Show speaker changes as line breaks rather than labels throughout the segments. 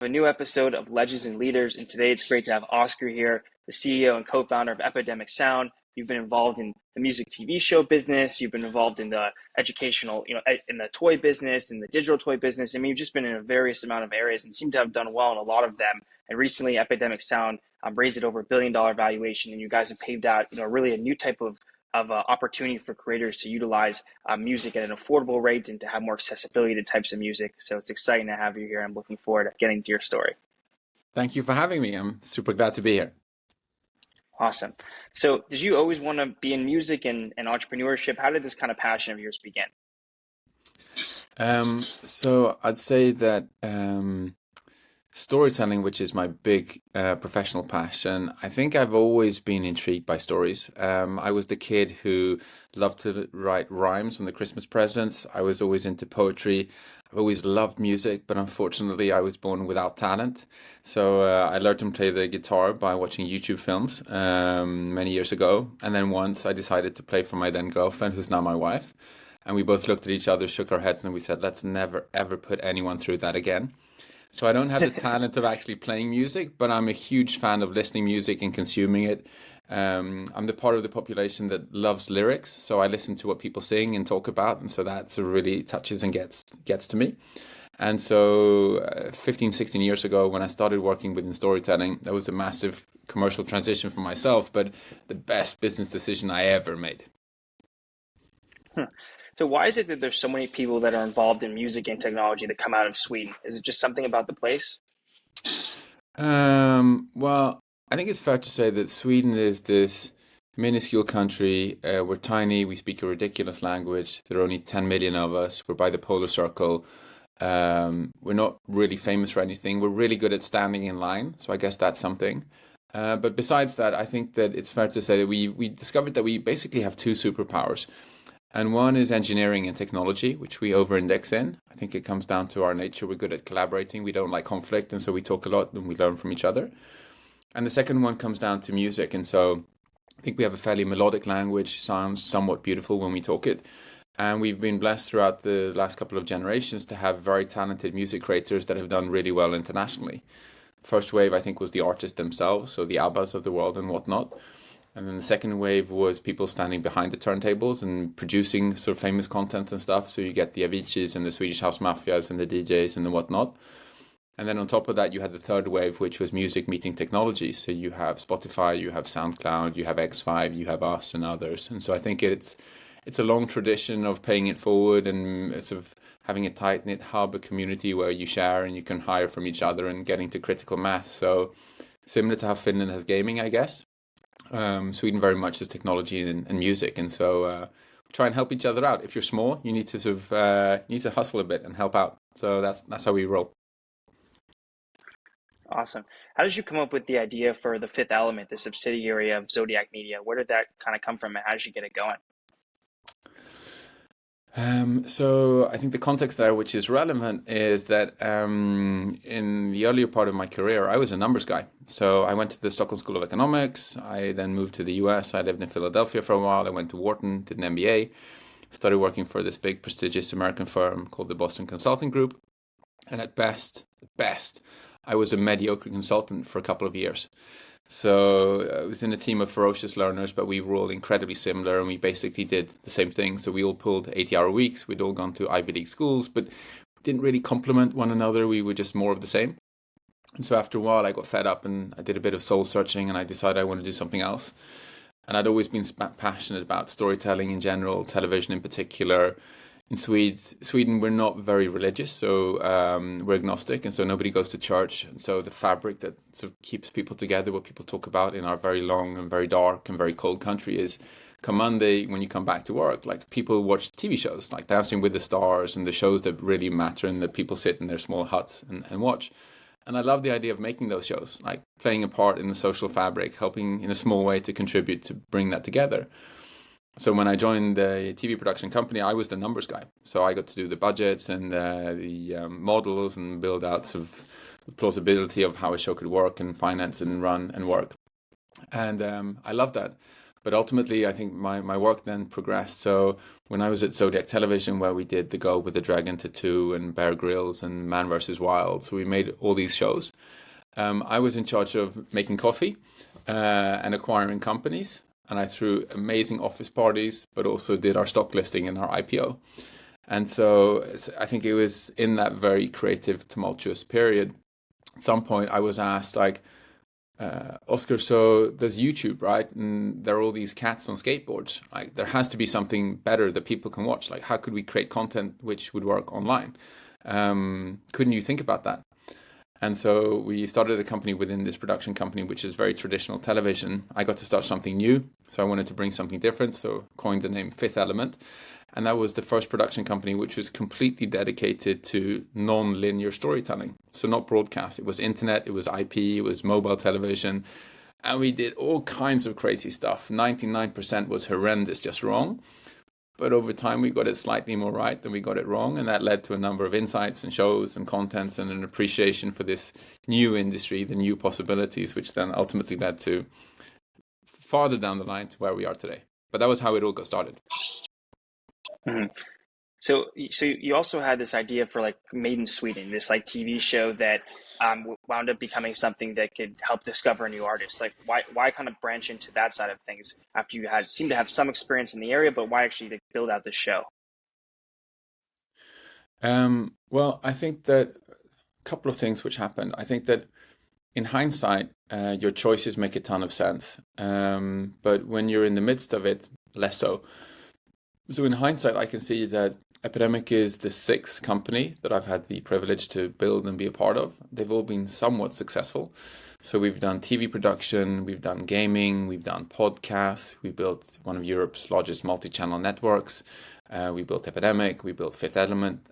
A new episode of Legends and Leaders, and today it's great to have Oscar here, the CEO and co-founder of Epidemic Sound. You've been involved in the music TV show business. You've been involved in the educational, in the toy business, in the digital toy business. I mean, you've just been in a various amount of areas and seem to have done well in a lot of them. And recently, Epidemic Sound raised it over $1 billion valuation, and you guys have paved out, really a new type of opportunity for creators to utilize music at an affordable rate and to have more accessibility to types of music. So it's exciting to have you here. I'm looking forward to getting to your story.
Thank you for having me. I'm super glad to be here.
Awesome. So did you always want to be in music and entrepreneurship? How did this kind of passion of yours begin?
So I'd say that storytelling, which is my big professional passion, I think I've always been intrigued by stories. I was the kid who loved to write rhymes on the Christmas presents. I was always into poetry. I've always loved music, but unfortunately I was born without talent. So I learned to play the guitar by watching YouTube films many years ago. And then once I decided to play for my then girlfriend, who's now my wife. And we both looked at each other, shook our heads, and we said, let's never, ever put anyone through that again. So I don't have the talent of actually playing music, but I'm a huge fan of listening music and consuming it. I'm the part of the population that loves lyrics, so I listen to what people sing and talk about, and so that sort of really touches and gets to me. And so 15, 16 years ago, when I started working within storytelling, that was a massive commercial transition for myself, but the best business decision I ever made.
So why is it that there's so many people that are involved in music and technology that come out of Sweden? Is it just something about the place?
Well, I think it's fair to say that Sweden is this minuscule country. We're tiny. We speak a ridiculous language. There are only 10 million of us. We're by the polar circle. We're not really famous for anything. We're really good at standing in line. So I guess that's something. But besides that, I think that it's fair to say that we discovered that we basically have two superpowers. And one is engineering and technology, which we over-index in. I think it comes down to our nature. We're good at collaborating. We don't like conflict, and so we talk a lot and we learn from each other. And the second one comes down to music. And so I think we have a fairly melodic language, sounds somewhat beautiful when we talk it. And we've been blessed throughout the last couple of generations to have very talented music creators that have done really well internationally. First wave, I think, was the artists themselves, so the ABBAs of the world and whatnot. And then the second wave was people standing behind the turntables and producing sort of famous content and stuff. So you get the Aviciis and the Swedish House Mafias and the DJs and the whatnot. And then on top of that, you had the third wave, which was music meeting technology. So you have Spotify, you have SoundCloud, you have X5, you have us and others. And so I think it's a long tradition of paying it forward and sort of having a tight-knit hub, a community where you share and you can hire from each other and getting to critical mass. So similar to how Finland has gaming, I guess. Sweden very much is technology and music, and so we try and help each other out. If you're small, you need to sort of need to hustle a bit and help out. So that's how we roll.
Awesome. How did you come up with the idea for the Fifth Element, the subsidiary of Zodiac Media? Where did that kind of come from, and how did you get it going?
So I think the context there, which is relevant, is that in the earlier part of my career, I was a numbers guy. So I went to the Stockholm School of Economics. I then moved to the US. I lived in Philadelphia for a while. I went to Wharton, did an MBA, started working for this big, prestigious American firm called the Boston Consulting Group. And at best, I was a mediocre consultant for a couple of years. So I was in a team of ferocious learners, but we were all incredibly similar, and we basically did the same thing. So we all pulled 80-hour weeks. We'd all gone to Ivy League schools, but didn't really complement one another. We were just more of the same. And so after a while, I got fed up, and I did a bit of soul searching, and I decided I wanted to do something else. And I'd always been passionate about storytelling in general, television in particular. In Sweden, we're not very religious, so we're agnostic, and so nobody goes to church. And so the fabric that sort of keeps people together, what people talk about in our very long and very dark and very cold country is, come Monday, when you come back to work, like people watch TV shows like Dancing with the Stars and the shows that really matter and that people sit in their small huts and watch. And I love the idea of making those shows, like playing a part in the social fabric, helping in a small way to contribute to bring that together. So when I joined the TV production company, I was the numbers guy. So I got to do the budgets and the models and build out of the plausibility of how a show could work and finance and run and work. And I loved that. But ultimately, I think my work then progressed. So when I was at Zodiac Television, where we did The Go with the Dragon Tattoo and Bear Grylls and Man vs. Wild, so we made all these shows. I was in charge of making coffee and acquiring companies. And I threw amazing office parties, but also did our stock listing and our IPO. And so I think it was in that very creative, tumultuous period. At some point, I was asked, like, Oscar, so there's YouTube, right? And there are all these cats on skateboards. Like, there has to be something better that people can watch. Like, how could we create content which would work online? Couldn't you think about that? And so we started a company within this production company, which is very traditional television. I got to start something new, so I wanted to bring something different, so coined the name Fifth Element. And that was the first production company which was completely dedicated to non-linear storytelling. So not broadcast, it was internet, it was IP, it was mobile television. And we did all kinds of crazy stuff. 99% was horrendous, just wrong. But over time, we got it slightly more right than we got it wrong. And that led to a number of insights and shows and contents and an appreciation for this new industry, the new possibilities, which then ultimately led to farther down the line to where we are today. But that was how it all got started.
Mm-hmm. So you also had this idea for like Made in Sweden, this like TV show that wound up becoming something that could help discover a new artist. Like why kind of branch into that side of things after you had seemed to have some experience in the area, but why actually like, build out the show?
Well, I think that a couple of things which happened. I think that in hindsight, your choices make a ton of sense. But when you're in the midst of it, less so. So in hindsight, I can see that Epidemic is the sixth company that I've had the privilege to build and be a part of. They've all been somewhat successful. So we've done TV production, we've done gaming, we've done podcasts, we built one of Europe's largest multi-channel networks. We built Epidemic, we built Fifth Element.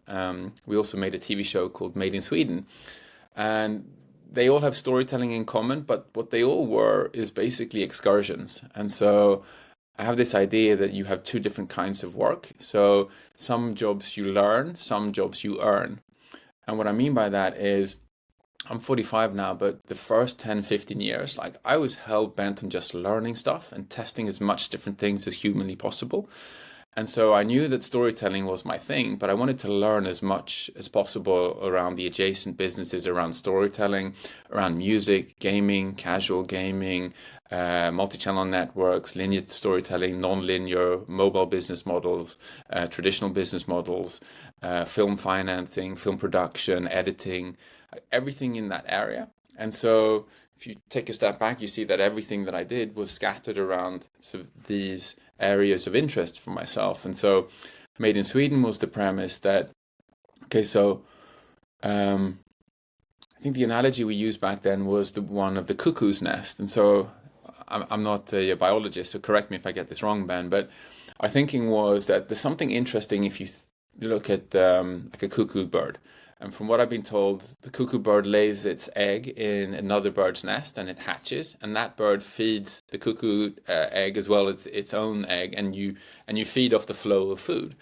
We also made a TV show called Made in Sweden. And they all have storytelling in common, but what they all were is basically excursions. And so I have this idea that you have two different kinds of work. So some jobs you learn, some jobs you earn. And what I mean by that is I'm 45 now, but the first 10, 15 years, like I was hell bent on just learning stuff and testing as much different things as humanly possible. And so I knew that storytelling was my thing, but I wanted to learn as much as possible around the adjacent businesses around storytelling, around music, gaming, casual gaming, multi-channel networks, linear storytelling, non-linear, mobile business models, traditional business models, film financing, film production, editing, everything in that area. And so if you take a step back, you see that everything that I did was scattered around sort of these areas of interest for myself. And so Made in Sweden was the premise that, okay, so I think the analogy we used back then was the one of the cuckoo's nest. And so I'm not a biologist, so correct me if I get this wrong, Ben, but our thinking was that there's something interesting if you look at like a cuckoo bird. And from what I've been told, the cuckoo bird lays its egg in another bird's nest and it hatches, and that bird feeds the cuckoo egg as well as its own egg, and you feed off the flow of food.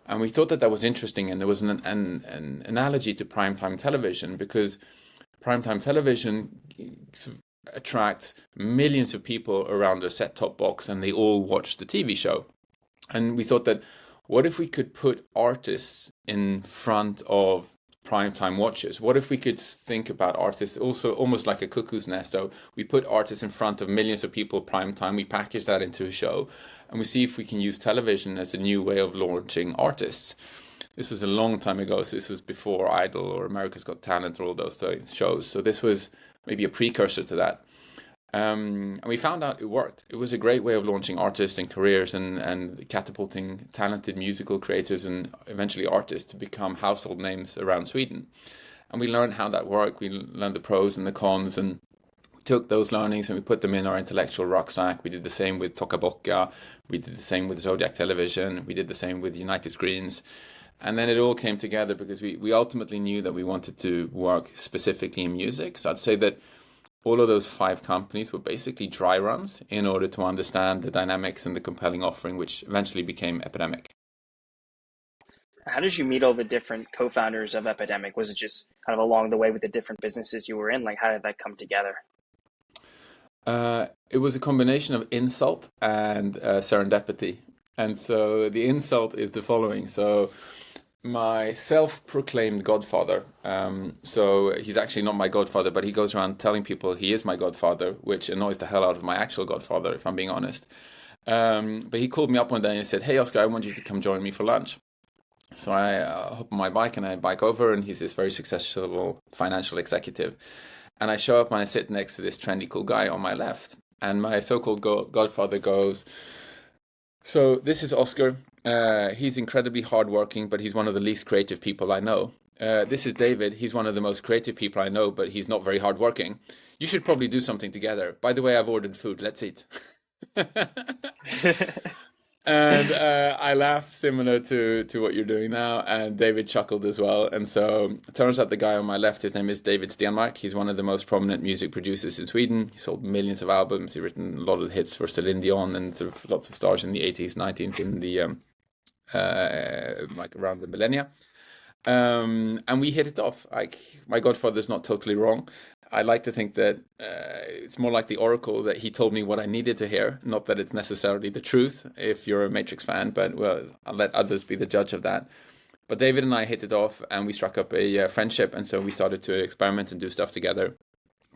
And we thought that that was interesting, and there was an analogy to primetime television, because primetime television attracts millions of people around a set-top box, and they all watch the TV show. And we thought that what if we could put artists in front of primetime watchers? What if we could think about artists also almost like a cuckoo's nest? So we put artists in front of millions of people primetime, we package that into a show, and we see if we can use television as a new way of launching artists. This was a long time ago, so this was before Idol or America's Got Talent or all those shows. So this was maybe a precursor to that. And we found out it worked. It was a great way of launching artists and careers and catapulting talented musical creators and eventually artists to become household names around Sweden. And we learned how that worked. We learned the pros and the cons, and we took those learnings and we put them in our intellectual rucksack. We did the same with Toca Boca. We did the same with Zodiac Television. We did the same with United Screens. And then it all came together because we ultimately knew that we wanted to work specifically in music. So I'd say that all of those 5 companies were basically dry runs in order to understand the dynamics and the compelling offering, which eventually became Epidemic.
How did you meet all the different co-founders of Epidemic? Was it just kind of along the way with the different businesses you were in? Like, how did that come together?
It was a combination of insult and serendipity. And so the insult is the following. So my self-proclaimed godfather, so he's actually not my godfather, but he goes around telling people he is my godfather, which annoys the hell out of my actual godfather, if I'm being honest. But he called me up one day and he said, "Hey, Oscar, I want you to come join me for lunch." So I hop on my bike and I bike over, and he's this very successful financial executive. And I show up and I sit next to this trendy cool guy on my left. And my so-called godfather goes, "So this is Oscar. He's incredibly hardworking, but he's one of the least creative people I know. This is David. He's one of the most creative people I know, but he's not very hardworking. You should probably do something together. By the way, I've ordered food. Let's eat." And I laughed similar to what you're doing now, and David chuckled as well. And so it turns out the guy on my left, his name is David Stenmark. He's one of the most prominent music producers in Sweden. He sold millions of albums. He's written a lot of hits for Celine Dion and sort of lots of stars in the 80s, 90s, in the like around the millennia. And we hit it off. Like, my godfather's not totally wrong. I like to think that it's more like the oracle, that he told me what I needed to hear, not that it's necessarily the truth if you're a Matrix fan, but well, I'll let others be the judge of that. But David and I hit it off and we struck up a friendship, and so we started to experiment and do stuff together.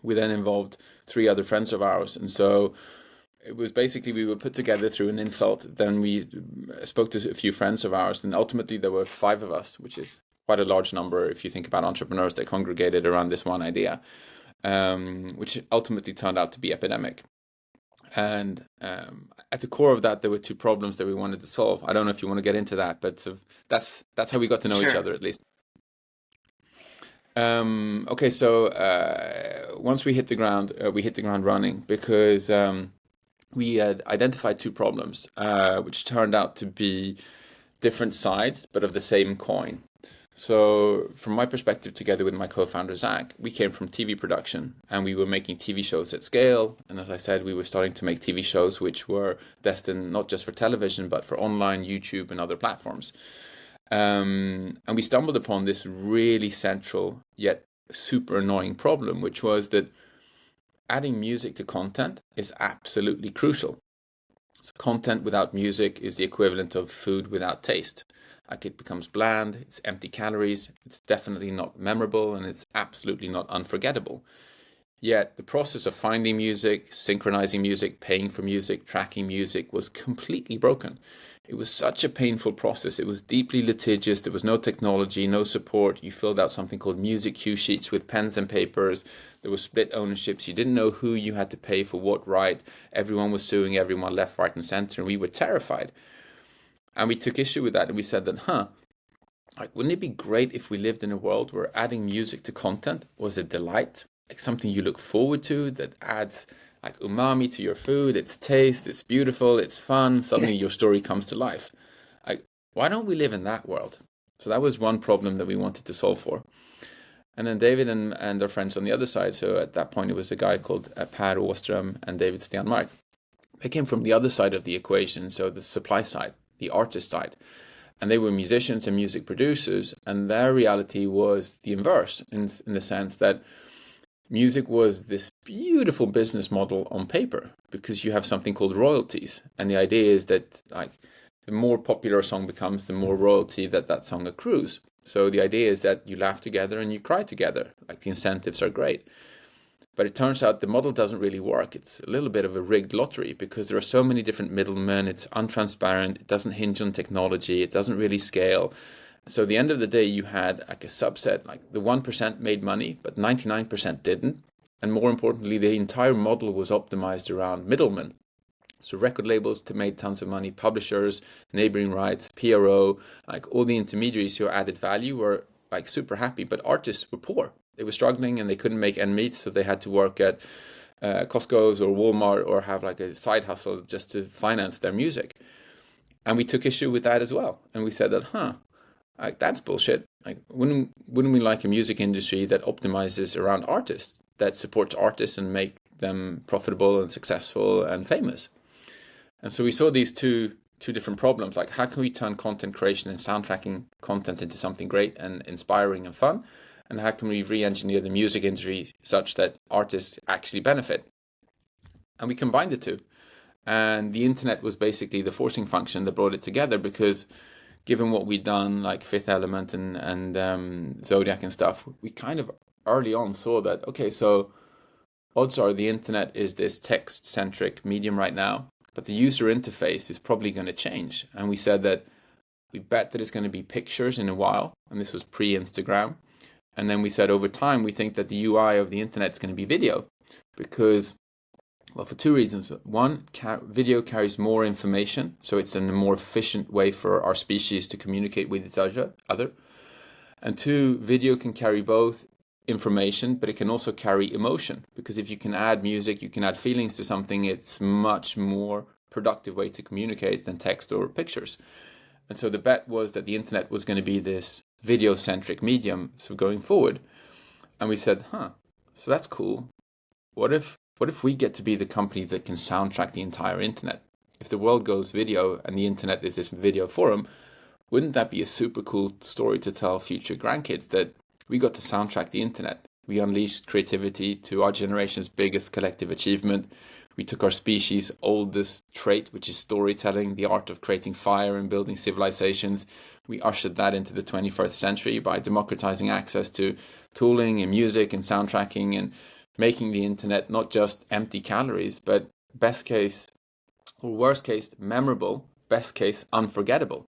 We then involved three other friends of ours, and so it was basically we were put together through an insult. Then we spoke to a few friends of ours, and ultimately there were five of us, which is quite a large number if you think about entrepreneurs that congregated around this one idea, which ultimately turned out to be Epidemic. And at the core of that, there were two problems that we wanted to solve. I don't know if you want to get into that, but that's how we got to know each
Sure.
other, at least. Okay, so once we hit the ground running, because we had identified two problems, which turned out to be different sides, but of the same coin. So from my perspective, together with my co-founder, Zach, we came from TV production, and we were making TV shows at scale. And as I said, we were starting to make TV shows which were destined not just for television, but for online, YouTube, and other platforms. And we stumbled upon this really central yet super annoying problem, which was that adding music to content is absolutely crucial. So content without music is the equivalent of food without taste. Like, it becomes bland, it's empty calories, it's definitely not memorable, and it's absolutely not unforgettable. Yet the process of finding music, synchronizing music, paying for music, tracking music was completely broken. It was such a painful process. It was deeply litigious. There was no technology, no support. You filled out something called music cue sheets with pens and papers. There was split ownerships. You didn't know who you had to pay for what right. Everyone was suing everyone left, right, and center, and we were terrified. And we took issue with that, and we said that, like, wouldn't it be great if we lived in a world where adding music to content was a delight, like something you look forward to, that adds like umami to your food, it's taste, it's beautiful, it's fun, suddenly your story comes to life. Like, why don't we live in that world? So that was one problem that we wanted to solve for. And then David and our friends on the other side, so at that point it was a guy called Per Åström and David Stenmark. They came from the other side of the equation, so the supply side, the artist side. And they were musicians and music producers, and their reality was the inverse, in the sense that music was this beautiful business model on paper, because you have something called royalties. And the idea is that, like, the more popular a song becomes, the more royalty that song accrues. So the idea is that you laugh together and you cry together. Like, the incentives are great. But it turns out the model doesn't really work. It's a little bit of a rigged lottery, because there are so many different middlemen. It's untransparent. It doesn't hinge on technology. It doesn't really scale. So at the end of the day, you had like a subset, like the 1% made money, but 99% didn't. And more importantly, the entire model was optimized around middlemen. So record labels made tons of money, publishers, neighboring rights, PRO, like all the intermediaries who added value were like super happy, but artists were poor. They were struggling and they couldn't make ends meet, so they had to work at Costco's or Walmart, or have like a side hustle just to finance their music. And we took issue with that as well. And we said that, like, that's bullshit. Like, wouldn't we like a music industry that optimizes around artists, that supports artists and make them profitable and successful and famous? And so we saw these two different problems. Like, how can we turn content creation and soundtracking content into something great and inspiring and fun? And how can we re-engineer the music industry such that artists actually benefit? And we combined the two. And the internet was basically the forcing function that brought it together, because given what we'd done, like Fifth Element and Zodiac and stuff, we kind of early on saw that, okay, so odds are the internet is this text-centric medium right now, but the user interface is probably going to change. And we said that we bet that it's going to be pictures in a while, and this was pre-Instagram. And then we said over time, we think that the UI of the internet is going to be video, because, well, for two reasons. One, video carries more information, so it's a more efficient way for our species to communicate with each other. And two, video can carry both information, but it can also carry emotion, because if you can add music, you can add feelings to something, it's much more productive way to communicate than text or pictures. And so the bet was that the internet was going to be this video-centric medium, so going forward. And we said, so that's cool. What if we get to be the company that can soundtrack the entire internet? If the world goes video and the internet is this video forum, wouldn't that be a super cool story to tell future grandkids, that we got to soundtrack the internet? We unleashed creativity to our generation's biggest collective achievement. We took our species' oldest trait, which is storytelling, the art of creating fire and building civilizations. We ushered that into the 21st century by democratizing access to tooling and music and soundtracking, and making the internet not just empty calories, but best case or worst case memorable, best case unforgettable.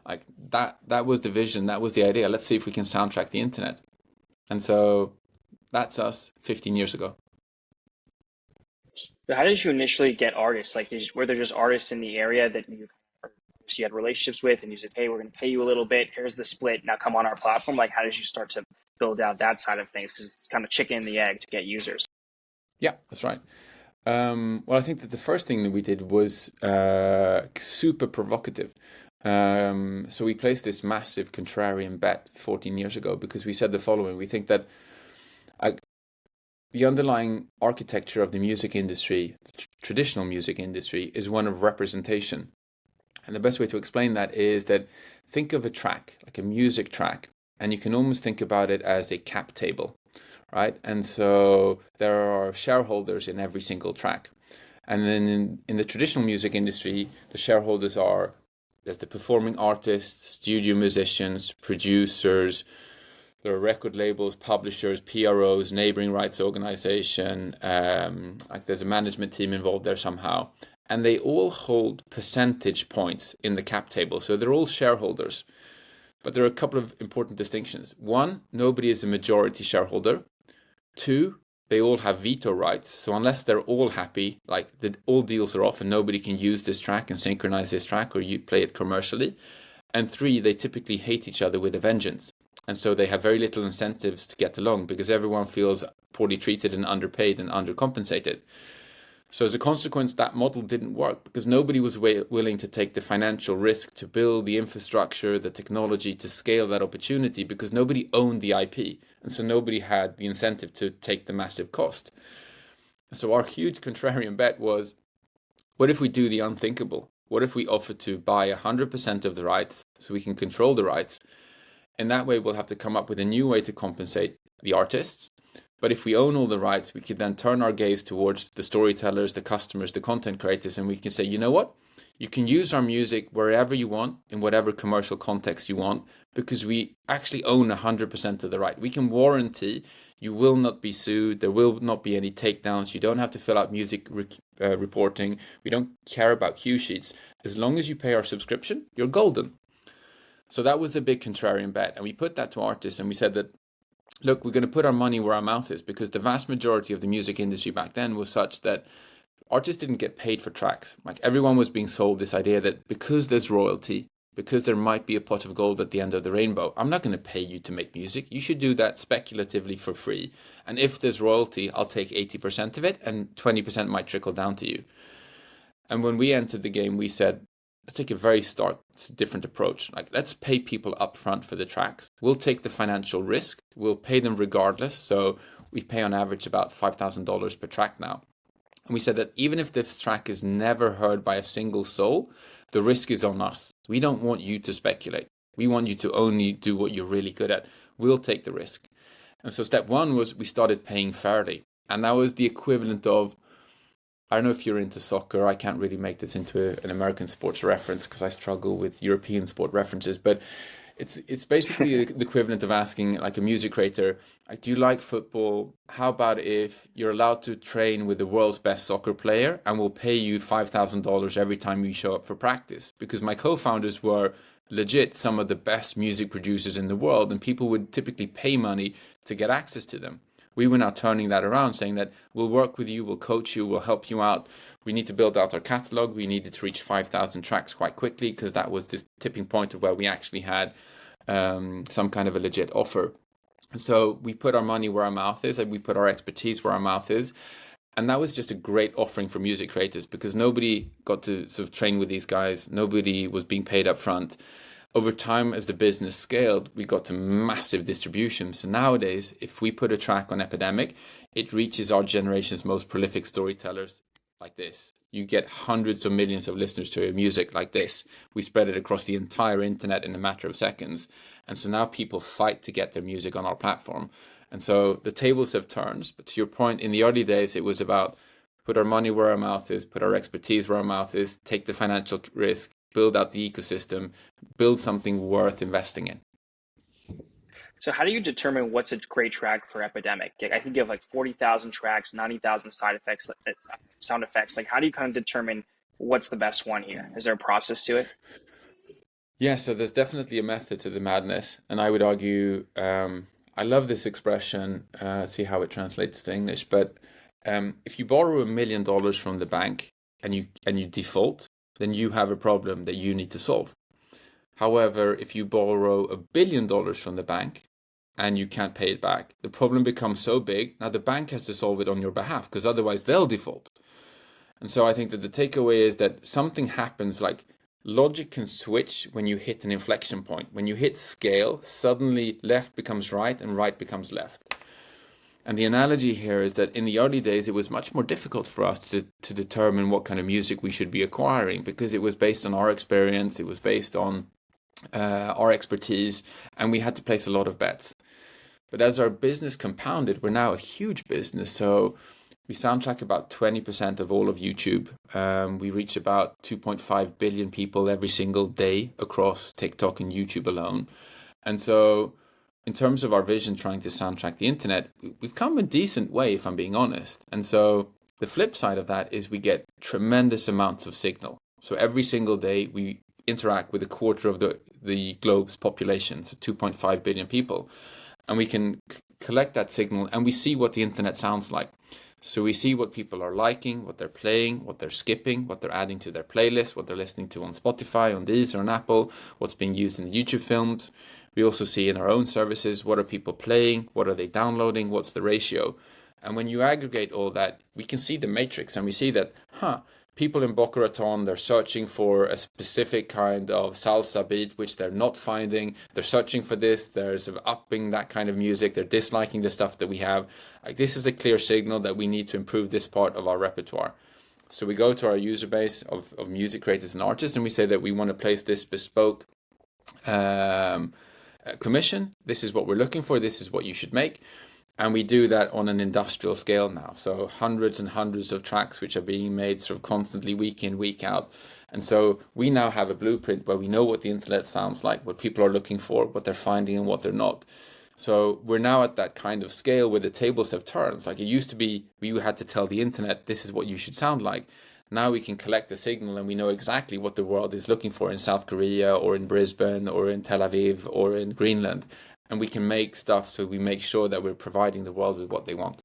Like that was the vision, that was the idea. Let's see if we can soundtrack the internet. And so that's us 15 years ago.
So how did you initially get artists? Like, were there just artists in the area that you had relationships with, and you said, "Hey, we're going to pay you a little bit. Here's the split. Now come on our platform." Like, how did you start to build out that side of things? Because it's kind of chicken and the egg to get users.
Yeah, that's right. Well, I think that the first thing that we did was super provocative. So we placed this massive contrarian bet 14 years ago, because we said the following. We think that the underlying architecture of the music industry, the traditional music industry, is one of representation. And the best way to explain that is that think of a track, like a music track, and you can almost think about it as a cap table, right? And so there are shareholders in every single track. And then in the traditional music industry, the shareholders are, there's the performing artists, studio musicians, producers, there are record labels, publishers, PROs, neighboring rights organization, like there's a management team involved there somehow. And they all hold percentage points in the cap table. So they're all shareholders. But there are a couple of important distinctions. One, nobody is a majority shareholder. Two, they all have veto rights. So unless they're all happy, like all deals are off and nobody can use this track and synchronize this track or you play it commercially. And three, they typically hate each other with a vengeance. And so they have very little incentives to get along, because everyone feels poorly treated and underpaid and undercompensated. So as a consequence, that model didn't work, because nobody was willing to take the financial risk to build the infrastructure, the technology to scale that opportunity, because nobody owned the IP. And so nobody had the incentive to take the massive cost. So our huge contrarian bet was, what if we do the unthinkable? What if we offer to buy 100% of the rights so we can control the rights? In that way, we'll have to come up with a new way to compensate the artists. But if we own all the rights, we could then turn our gaze towards the storytellers, the customers, the content creators, and we can say, you know what? You can use our music wherever you want, in whatever commercial context you want, because we actually own 100% of the right. We can warranty you will not be sued. There will not be any takedowns. You don't have to fill out music reporting. We don't care about cue sheets. As long as you pay our subscription, you're golden. So that was a big contrarian bet. And we put that to artists and we said that, look, we're going to put our money where our mouth is, because the vast majority of the music industry back then was such that artists didn't get paid for tracks. Like everyone was being sold this idea that because there's royalty, because there might be a pot of gold at the end of the rainbow, I'm not going to pay you to make music. You should do that speculatively for free. And if there's royalty, I'll take 80% of it and 20% might trickle down to you. And when we entered the game, we said, let's take a very different approach. Like, let's pay people up front for the tracks. We'll take the financial risk. We'll pay them regardless. So we pay on average about $5,000 per track now. And we said that even if this track is never heard by a single soul, the risk is on us. We don't want you to speculate. We want you to only do what you're really good at. We'll take the risk. And so step one was we started paying fairly. And that was the equivalent of I don't know if you're into soccer. I can't really make this into an American sports reference because I struggle with European sport references. But it's basically the equivalent of asking like a music creator, like, do you like football? How about if you're allowed to train with the world's best soccer player and we'll pay you $5,000 every time you show up for practice? Because my co-founders were legit some of the best music producers in the world, and people would typically pay money to get access to them. We were now turning that around, saying that we'll work with you, we'll coach you, we'll help you out. We need to build out our catalog. We needed to reach 5,000 tracks quite quickly because that was the tipping point of where we actually had some kind of a legit offer. So we put our money where our mouth is, and we put our expertise where our mouth is. And that was just a great offering for music creators because nobody got to sort of train with these guys. Nobody was being paid up front. Over time, as the business scaled, we got to massive distribution. So nowadays, if we put a track on Epidemic, it reaches our generation's most prolific storytellers like this. You get hundreds of millions of listeners to your music like this. We spread it across the entire internet in a matter of seconds. And so now people fight to get their music on our platform. And so the tables have turned. But to your point, in the early days, it was about put our money where our mouth is, put our expertise where our mouth is, take the financial risk, build out the ecosystem, build something worth investing in.
So how do you determine what's a great track for Epidemic? Like, I think you have like 40,000 tracks, 90,000 side effects, sound effects. Like, how do you kind of determine what's the best one here? Is there a process to it?
Yeah, so there's definitely a method to the madness. And I would argue, I love this expression, see how it translates to English, but if you borrow $1 million from the bank and you default, then you have a problem that you need to solve. However, if you borrow $1 billion from the bank and you can't pay it back, the problem becomes so big. Now the bank has to solve it on your behalf because otherwise they'll default. And so I think that the takeaway is that something happens, like logic can switch when you hit an inflection point. When you hit scale, suddenly left becomes right and right becomes left. And the analogy here is that in the early days, it was much more difficult for us to determine what kind of music we should be acquiring because it was based on our experience, it was based on our expertise, and we had to place a lot of bets. But as our business compounded, we're now a huge business. So we soundtrack about 20% of all of YouTube. We reach about 2.5 billion people every single day across TikTok and YouTube alone. And so in terms of our vision trying to soundtrack the internet, we've come a decent way, if I'm being honest. And so the flip side of that is we get tremendous amounts of signal. So every single day we interact with a quarter of the globe's population, so 2.5 billion people. And we can collect that signal and we see what the internet sounds like. So we see what people are liking, what they're playing, what they're skipping, what they're adding to their playlist, what they're listening to on Spotify, on Deezer, on Apple, what's being used in the YouTube films. We also see in our own services, what are people playing, what are they downloading, what's the ratio. And when you aggregate all that, we can see the matrix and we see that, people in Boca Raton, they're searching for a specific kind of salsa beat, which they're not finding. They're searching for this. They're sort of upping that kind of music. They're disliking the stuff that we have. Like, this is a clear signal that we need to improve this part of our repertoire. So we go to our user base of music creators and artists, and we say that we want to place this bespoke commission. This is what we're looking for. This is what you should make. And we do that on an industrial scale now. So hundreds and hundreds of tracks which are being made sort of constantly week in, week out. And so we now have a blueprint where we know what the internet sounds like, what people are looking for, what they're finding and what they're not. So we're now at that kind of scale where the tables have turned. Like, it used to be we had to tell the internet, this is what you should sound like. Now we can collect the signal and we know exactly what the world is looking for in South Korea or in Brisbane or in Tel Aviv or in Greenland. And we can make stuff so we make sure that we're providing the world with what they want.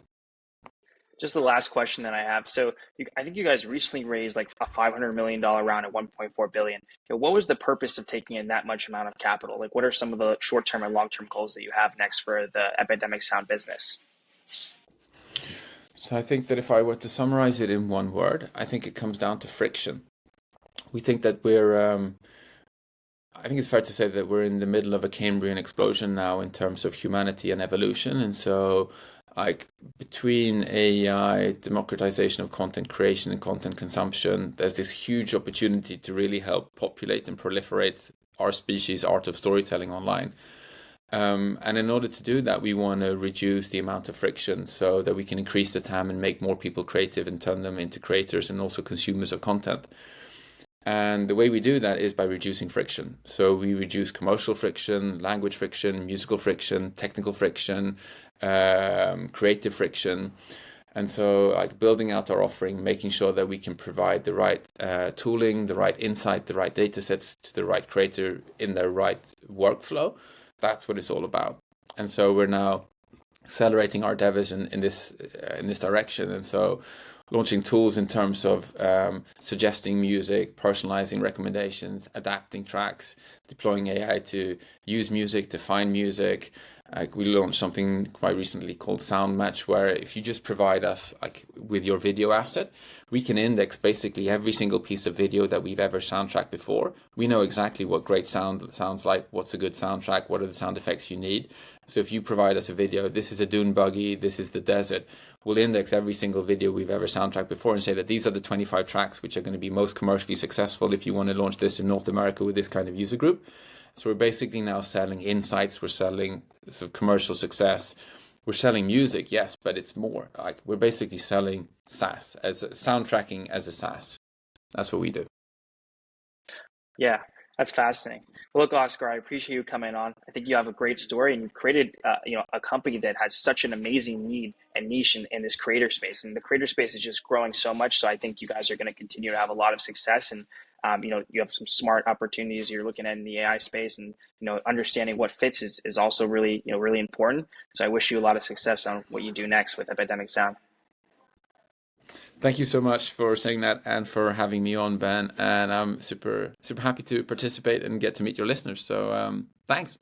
Just the last question that I have. So I think you guys recently raised like a $500 million round at 1.4 billion. What was the purpose of taking in that much amount of capital? Like, what are some of the short-term and long-term goals that you have next for the Epidemic Sound business?
So I think that if I were to summarize it in one word, I think it comes down to friction. We think that I think it's fair to say that we're in the middle of a Cambrian explosion now in terms of humanity and evolution. And so, like, between AI, democratization of content creation and content consumption, there's this huge opportunity to really help populate and proliferate our species' art of storytelling online. And in order to do that, we want to reduce the amount of friction so that we can increase the TAM and make more people creative and turn them into creators and also consumers of content. And the way we do that is by reducing friction. So we reduce commercial friction, language friction, musical friction, technical friction, creative friction. And so like building out our offering, making sure that we can provide the right tooling, the right insight, the right data sets to the right creator in their right workflow. That's what it's all about. And so we're now accelerating our endeavors in this direction. And so launching tools in terms of suggesting music, personalizing recommendations, adapting tracks, deploying AI to use music, to find music. We launched something quite recently called Sound Match, where if you just provide us like with your video asset, we can index basically every single piece of video that we've ever soundtracked before. We know exactly what great sound sounds like, what's a good soundtrack, what are the sound effects you need. So if you provide us a video, this is a dune buggy, this is the desert, we'll index every single video we've ever soundtracked before and say that these are the 25 tracks which are going to be most commercially successful if you want to launch this in North America with this kind of user group. So we're basically now selling insights, we're selling sort of commercial success, we're selling music, yes, but it's more. Like we're basically selling SaaS, as soundtracking as a SaaS. That's what we do.
Yeah, that's fascinating. Well, look, Oscar, I appreciate you coming on. I think you have a great story, and you've created, a company that has such an amazing need and niche in this creator space. And the creator space is just growing so much. So I think you guys are going to continue to have a lot of success. And you have some smart opportunities you're looking at in the AI space, and understanding what fits is also really, really important. So I wish you a lot of success on what you do next with Epidemic Sound.
Thank you so much for saying that and for having me on, Ben. And I'm super, super happy to participate and get to meet your listeners. So thanks.